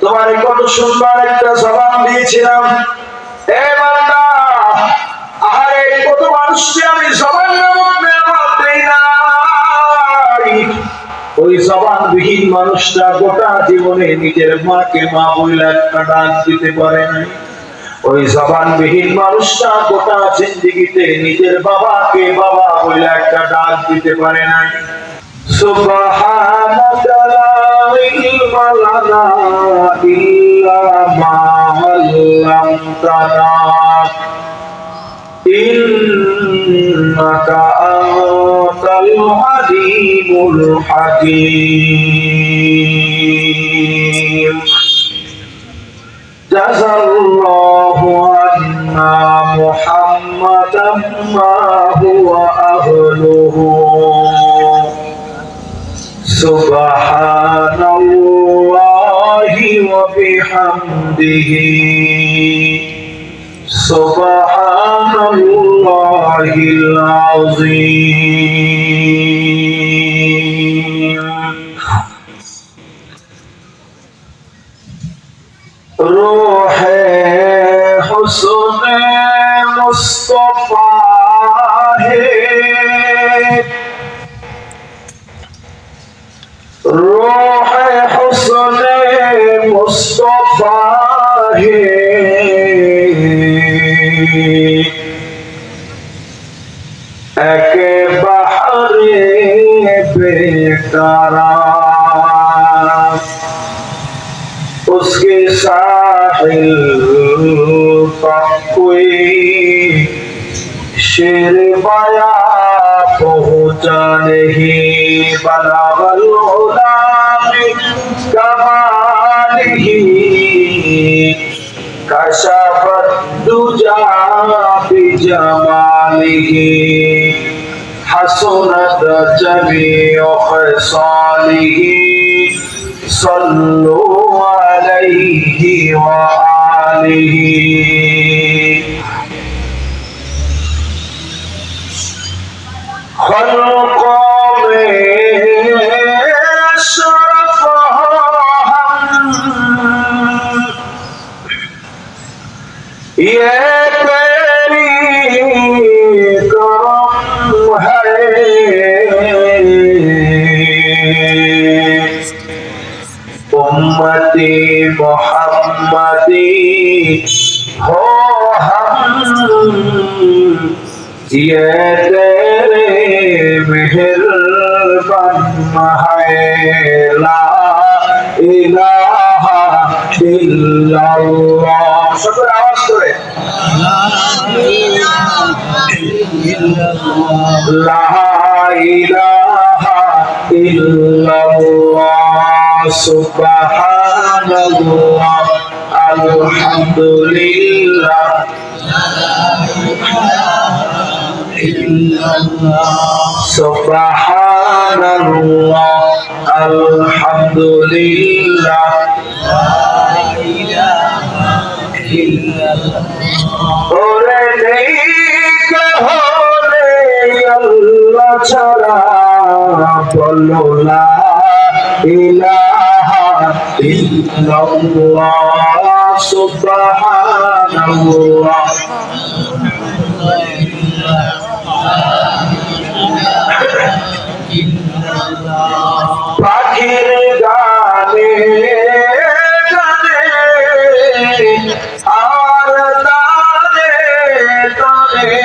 তোমার কত সুন্দর একটা জবান দিয়েছিলাম, এ বান্দা আহারে কত মানুষকে আমি জবান নামক নেয়ামত দেই নাই। ওই জবানবিহীন মানুষটা গোটা জীবনে নিজের মাকে মা বলে একটা ডাক দিতে পারে নাই। ওই জবানবিহীন মানুষটা গোটা জিন্দেগিতে নিজের বাবাকে বাবা বলে একটা ডাক দিতে পারে নাই। সুবহানাকা লা ইলমা লানা ইল্লা মা আল্লামতানা ইন্নাকা আনতাল আলিমুল হাকীম। জাযাল্লাহু আন্না মুহাম্মাদাম মা হুয়া আহলুহু। সুবহানাল্লাহি ওয়া বিহামদিহি সুবহানাল্লাহিল আযীম। রূহে হুসনে মুস্তাফা হে, রূহে হুসনে মুস্তাফা হে, একে বাহরে बेकरार उसके साहिल पर कोई शेर माया पहुंचा नहीं। बलागल उलामी कमालिही कशफत दुजा बिजमालिही हसनत जमीउ खसालिही सल्लु अलैहि व आलिही। खल्क़ों में अशरफ हम, ये तेरी करम है। उम्मती मोहम्मदी हो हम, ये तेरे मेहरबान है। ला इलाहा इल्लल्लाह। সকলে আওয়াজ করে লা ইলাহা ইল্লাল্লাহ সুবহানাল্লাহ আলহামদুলিল্লাহ সুবহানাল্লাহ আলহামদুলিল্লাহ ওরে নেক হলে আল্লাহ ছাড়া বলো লা ইলাহা ইল্লাল্লাহ সুবহানাল্লাহ। পাখির গানে গানে আর তারে তারে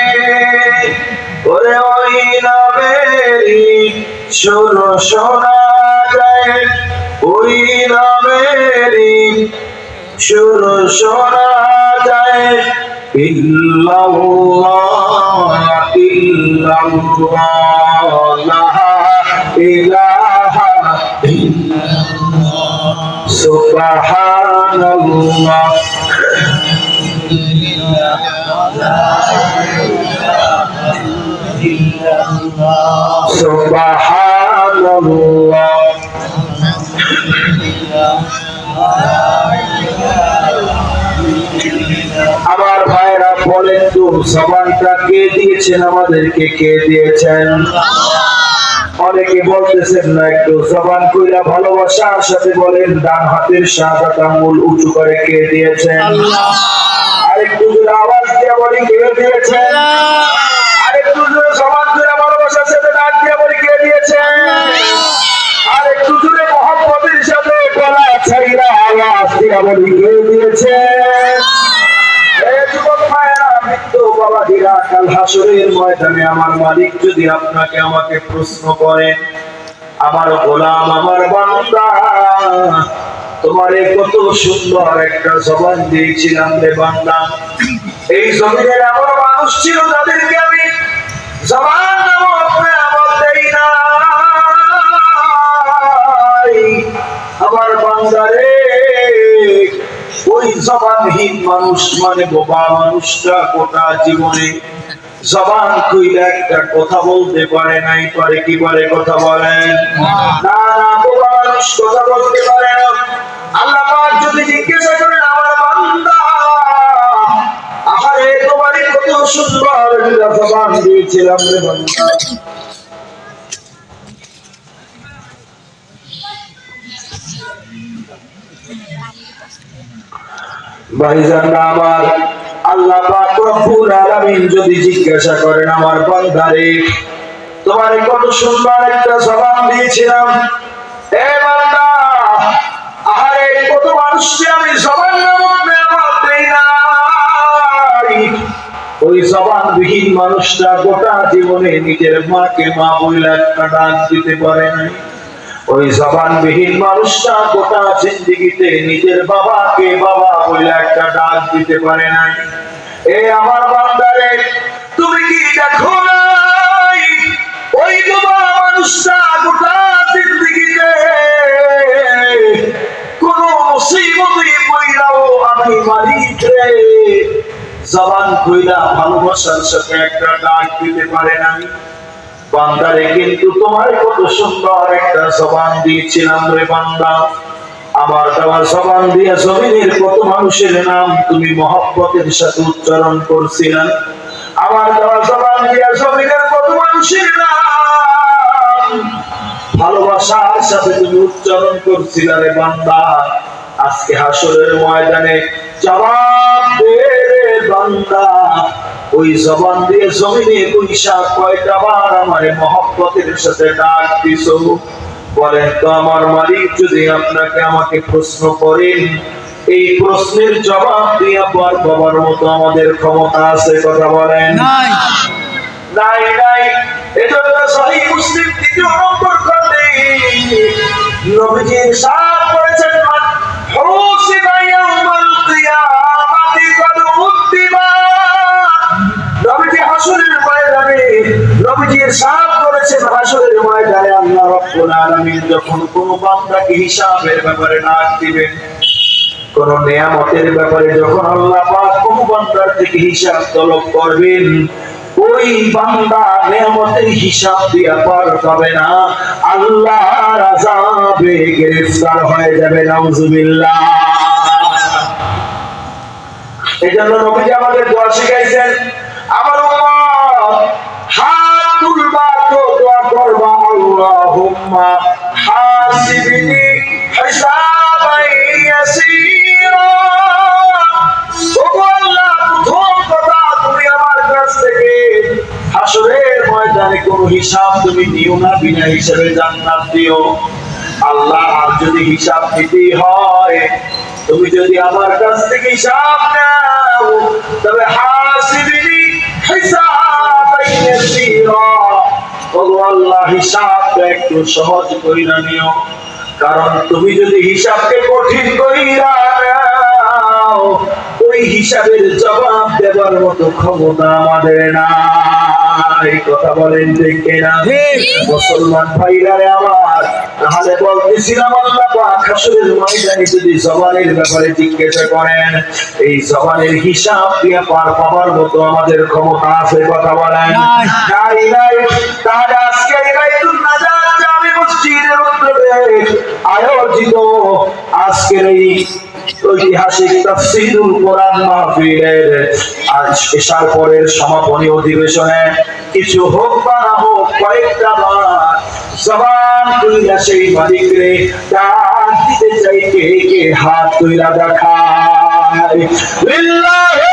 ওরে ওই নামেরই সুর শোনা যায়, ওই নামেরই সুর শোনা যায়। ইল্লাল্লাহ ইল্লাল্লাহ লা ইলাহা ইল্লাল্লাহ সুবহানাল্লাহ সুবহানাল্লাহ। আমার ভাইরা বলেন তো জবানটা কে দিয়েছেন আমাদেরকে? কে দিয়েছেন? অনেকে বলতেছেন না, একটু জবান কইরা ভালোবাসার সাথে বলেন, ডান হাতের শাহাদাত আঙ্গুল উঁচু করে কে দিয়েছেন? আরেকটু জোরে আওয়াজ দিয়ে বলি, কে দিয়েছেন? আরেকটু জোরে জবান কইরা ভালোবাসার সাথে ডাক দিয়ে বলি, কে দিয়েছেন? আরেকটু জোরে মহব্বতের সাথে গলা ছাইরা আওয়াজ দিয়ে বলি, কে দিয়েছেন? কাল হাসরের ময়দানে আমার মালিক যদি আপনাকে আমাকে প্রশ্ন করেন, আমার গোলাম, আমার বান্দা, তোমারে কত সুন্দর একটা জবান দিয়েছিলাম রে বান্দা, এই জমিনের এমন মানুষ ছিল যাদেরকে আমি জবান নামক নেয়ামত দেই নাই, আমার বান্দারে ওই জবানহীন মানুষ মানে বোবা মানুষটা গোটা জীবনে জবান খুইলে একটা কথা বলতে পারে নাই। পারে কি পারে? কথা বলেন না। না, বোবা মানুষ কথা বলতে পারে না। আল্লাহ পাক যদি জিজ্ঞাসা করেন, আমার বান্দা, আহারে তোমারে কত সুন্দর একটা জবান দিয়েছিলাম রে বান্দা, ভাইজানরা আমার, আল্লাহ পাক রব্বুল আলামিন যদি জিজ্ঞাসা করেন, আমার বান্দারে তোমারে কত সুন্দর একটা জবান দিয়েছিলাম, এ বান্দা, আহারে কত মানুষকে আমি জবান নামক নেয়ামত দেই নাই, ওই জবানবিহীন মানুষটা গোটা জীবনে নিজের মাকে মা বলে একটা ডাক দিতে পারে নাই, ওই জবানবিহীন মানুষটা গোটা জিন্দেগিতে নিজের বাবাকে বাবা বলে একটা ডাক দিতে পারে নাই। এ আমার বান্দারে, তুমি কি দেখো নাই ওই বাবা মানুষটা গোটা জিন্দেগিতে কোন মুসিবতে পড়লেও আমি মালিক রে জবান কইরা ভালোবাসার সাথে একটা ডাক দিতে পারে নাই? বান্দারে, কিন্তু তোমার কত সুন্দর একটা জবান দিয়েছিলাম রে বান্দা, আমার দেওয়া জবান দিয়া জমিনের কত মানুষের নাম তুমি মহব্বতের সাথে উচ্চারণ করছিলেন, আমার দেওয়া জবান দিয়া জমিনের কত মানুষের নাম ভালোবাসার সাথে তুমি উচ্চারণ করছিলে রে বান্দা, আজকে হাসরের ময়দানে জবাব দে রে বান্দা, ওই জবান দিয়ে জমিনে পয়সা কয়টা বার আমার মহব্বতের সাথে ডাক দিছো? বলেন তো আমার মালিক যদি আপনাকে আমাকে প্রশ্ন করেন, এই প্রশ্নের জবাব দিয়ে পার পাবার মতো আমাদের ক্ষমতা আছে? কথা বলেন নাই। নাই নাই। এজন্য সহিহ মুসলিম 3 নম্বর খণ্ডে নবীজি ইরশাদ করেছেন, হুসিবা ইয়াউমাল কিয়ামাতি কাদ উদ্দিবা। নবীজি হাসরের ময়দানে নবীজি ইরশাদ করেছেন, হাসরের ময়দানে আল্লাহ রাব্বুল আলামিন যখন কোন বান্দাকে হিসাবের ব্যাপারে ডাক দিবেন, কোন নিয়ামতের ব্যাপারে যখন আল্লাহ পাক কোন বান্দার থেকে হিসাব তলব করবেন, ওই বান্দা নিয়ামতের হিসাব দিয়া পার পাবে না, আল্লাহর আযাবে গ্রেফতার হয়ে যাবে। নাউজুবিল্লাহ। এজন্য নবীজি আমাদের দোয়া শিখাইছেন, আমার উম্মত হাত তুলবা তো দোয়া করবা, আল্লাহুম্মা হাসিবনি হিসাবান ইয়াসীরা। ওগো আল্লাহ, প্রথম কথা তুমি আমার কাছ থেকে হাসরের ময়দানে কোনো হিসাব তুমি নিও না, বিনা হিসাবে জান্নাত দিও। আল্লাহ, আর যদি হিসাব নিতে হয়, তুমি যদি আমার কাছ থেকে হিসাব নাও, তবে হাসিবনি হিসাবান ইয়াসীরা। ওগো আল্লাহ, হিসাবটা একটু সহজ কইরা নিও, কারণ তুমি যদি হিসাবকে কঠিন কইরা নাও, ওই হিসাবের জবাব দেবার মতো ক্ষমতা আমাদের নাই। কথা বলেন ঠিক কিনা? মুসলমান ভাইরা আমার, তাহলে বলতেছিলাম, আল্লাহ পাক হাসরের ময়দানে যদি জবানের ব্যাপারে জিজ্ঞাসা করেন, এই জবানের হিসাব দিয়ে পার পাবার মতো আমাদের ক্ষমতা আছে? কথা বলেন নাই। নাই। তাহলে আজকে এই বাইতুল নাজাত জামি মসজিদের উদ্যোগে আয়োজিত আজকের এই ঐতিহাসিক তাফসীরুল কোরআন মাহফিলের এশার পরের সমাপনী অধিবেশনে কিছু হোক বা না হোক কয়েকটা বার জবান খুইলা সেই মালিক রে ডাক দিতে চাই কে কে হাত তুইলা দেখায় লিল্লাহি